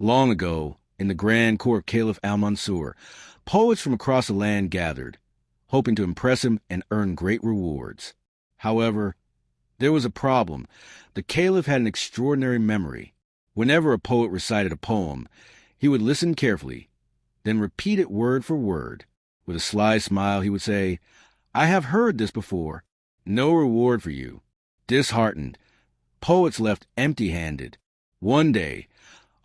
Long ago, in the grand court of Caliph Al-Mansur, poets from across the land gathered, hoping to impress him and earn great rewards. However, there was a problem. The Caliph had an extraordinary memory. Whenever a poet recited a poem, he would listen carefully, then repeat it word for word. With a sly smile, he would say, "I have heard this before. No reward for you." Disheartened, poets left empty-handed. One day,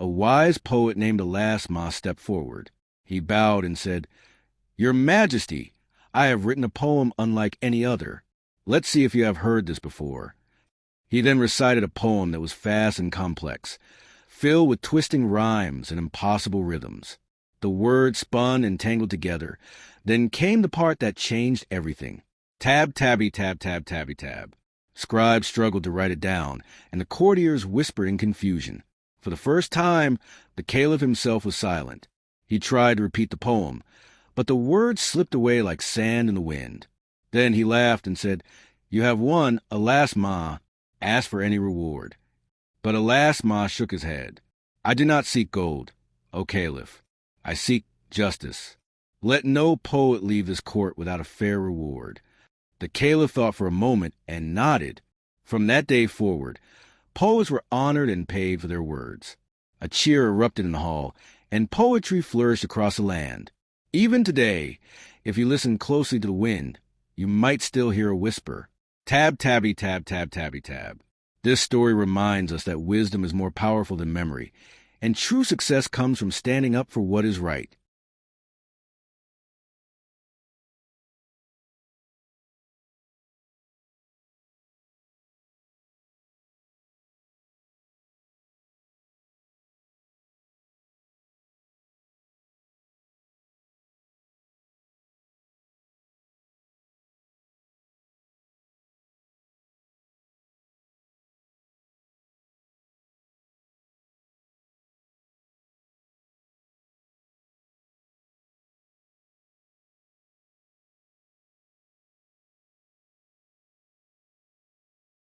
a wise poet named Al-Asmai stepped forward. He bowed and said, "Your Majesty, I have written a poem unlike any other. Let's see if you have heard this before." He then recited a poem that was fast and complex, filled with twisting rhymes and impossible rhythms. The words spun and tangled together. Then came the part that changed everything. Tab, Tabi Tab, Tab, Tabi Tab. Scribes struggled to write it down, and the courtiers whispered in confusion. For the first time, the Caliph himself was silent. He tried to repeat the poem, but the words slipped away like sand in the wind. Then he laughed and said, "You have won, Al-Asmai. Ask for any reward." But Al-Asmai shook his head. "I do not seek gold, O Caliph. I seek justice. Let no poet leave this court without a fair reward." The Caliph thought for a moment and nodded. From that day forward, poets were honored and paid for their words. A cheer erupted in the hall, and poetry flourished across the land. Even today, if you listen closely to the wind, you might still hear a whisper, "Tab, Tabi, Tab, Tab, Tabi, Tab." This story reminds us that wisdom is more powerful than memory, and true success comes from standing up for what is right.